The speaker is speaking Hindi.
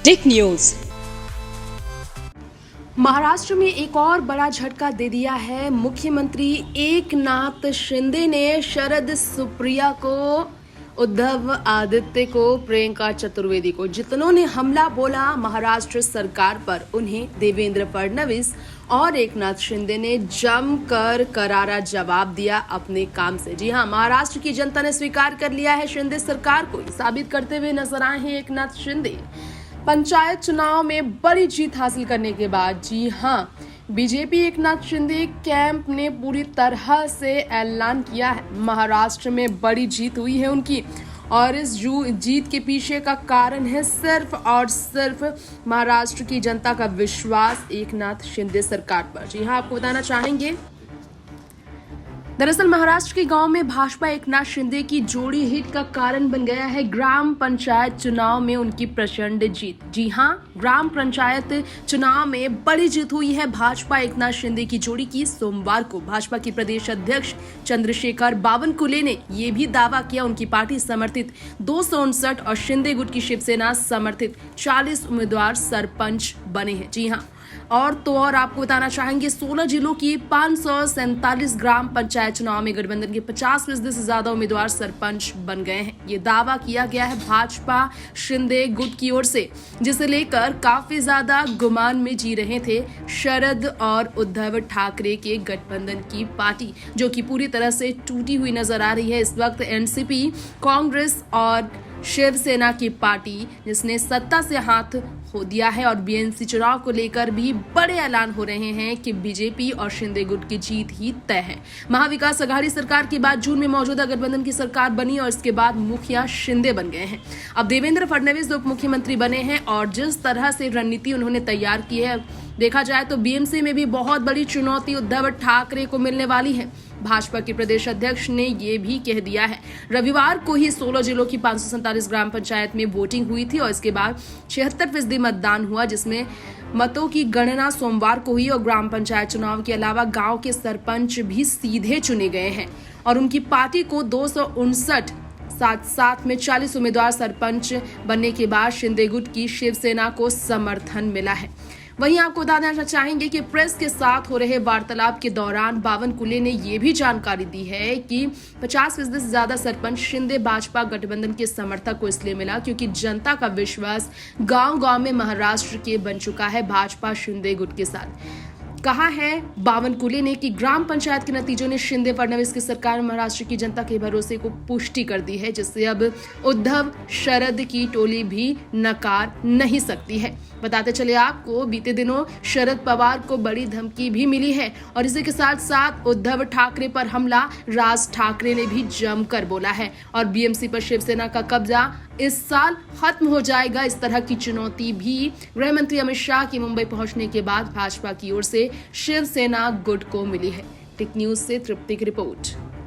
टिक न्यूज। महाराष्ट्र में एक और बड़ा झटका दे दिया है। मुख्यमंत्री एकनाथ शिंदे ने शरद सुप्रिया को, उद्धव आदित्य को, प्रियंका चतुर्वेदी को, जितनों ने हमला बोला महाराष्ट्र सरकार पर, उन्हें देवेंद्र फडणवीस और एकनाथ शिंदे ने जमकर करारा जवाब दिया अपने काम से। जी हां, महाराष्ट्र की जनता ने स्वीकार कर लिया है शिंदे सरकार को। साबित करते हुए नजर आए हैं एकनाथ शिंदे। पंचायत चुनाव में बड़ी जीत हासिल करने के बाद, जी हां, बीजेपी एकनाथ शिंदे कैंप ने पूरी तरह से ऐलान किया है महाराष्ट्र में बड़ी जीत हुई है उनकी, और इस जीत के पीछे का कारण है सिर्फ और सिर्फ महाराष्ट्र की जनता का विश्वास एकनाथ शिंदे सरकार पर। जी हां, आपको बताना चाहेंगे, दरअसल महाराष्ट्र के गांव में भाजपा एकनाथ शिंदे की जोड़ी हिट का कारण बन गया है ग्राम पंचायत चुनाव में उनकी प्रचंड जीत। जी हां, ग्राम पंचायत चुनाव में बड़ी जीत हुई है भाजपा एकनाथ शिंदे की जोड़ी की। सोमवार को भाजपा के प्रदेश अध्यक्ष चंद्रशेखर बावनकुले ने यह भी दावा किया उनकी पार्टी समर्थित 259 और शिंदे गुट की शिवसेना समर्थित 40 उम्मीदवार सरपंच बने हैं। जी हां, और आपको बताना चाहेंगे 16 जिलों की 547 ग्राम पंचायत चुनाव में गठबंधन के 50% से ज्यादा उम्मीदवार सरपंच बन गए हैं। ये दावा किया गया है भाजपा शिंदे गुट की ओर से, जिसे लेकर काफी ज्यादा गुमान में जी रहे थे शरद और उद्धव ठाकरे के गठबंधन की पार्टी, जो कि पूरी तरह से टूटी हुई नजर आ रही है इस वक्त। एनसीपी, कांग्रेस और शिवसेना की पार्टी जिसने सत्ता से हाथ खो दिया है, और बीएमसी चुनाव को लेकर भी बड़े ऐलान हो रहे हैं कि बीजेपी और शिंदे गुट की जीत ही तय है। महाविकास अघाड़ी सरकार के बाद जून में मौजूदा गठबंधन की सरकार बनी और इसके बाद मुखिया शिंदे बन गए हैं। अब देवेंद्र फडणवीस उप मुख्यमंत्री बने हैं, और जिस तरह से रणनीति उन्होंने तैयार की है, देखा जाए तो बीएमसी में भी बहुत बड़ी चुनौती उद्धव ठाकरे को मिलने वाली है। भाजपा के प्रदेश अध्यक्ष ने यह भी कह दिया है। रविवार को ही 16 जिलों की 547 ग्राम पंचायत में वोटिंग हुई थी और इसके बाद 76% मतदान हुआ, जिसमें मतों की गणना सोमवार को हुई। और ग्राम पंचायत चुनाव के अलावा गांव के सरपंच भी सीधे चुने गए हैं और उनकी पार्टी को 259 साथ में 40 उम्मीदवार सरपंच बनने के बाद शिंदे गुट की शिवसेना को समर्थन मिला है। वहीं आपको बता देना चाहेंगे कि प्रेस के साथ हो रहे वार्तालाप के दौरान बावनकुले ने यह भी जानकारी दी है कि 50% से ज्यादा सरपंच शिंदे भाजपा गठबंधन के समर्थक को इसलिए मिला क्योंकि जनता का विश्वास गांव-गांव में महाराष्ट्र के बन चुका है भाजपा शिंदे गुट के साथ। कहा है बावनकुले ने कि ग्राम पंचायत के नतीजों ने शिंदे फडणवीस की सरकार में महाराष्ट्र की जनता के भरोसे को पुष्टि कर दी है, जिससे अब उद्धव शरद की टोली भी नकार नहीं सकती है। बताते चले आपको, बीते दिनों शरद पवार को बड़ी धमकी भी मिली है और इसी के साथ साथ उद्धव ठाकरे पर हमला राज ठाकरे ने भी जमकर बोला है, और बीएमसी पर शिवसेना का कब्जा इस साल खत्म हो जाएगा। इस तरह की चुनौती भी गृह मंत्री अमित शाह के मुंबई पहुंचने के बाद भाजपा की ओर से शिवसेना गुट को मिली है। टिक न्यूज से तृप्ति की रिपोर्ट।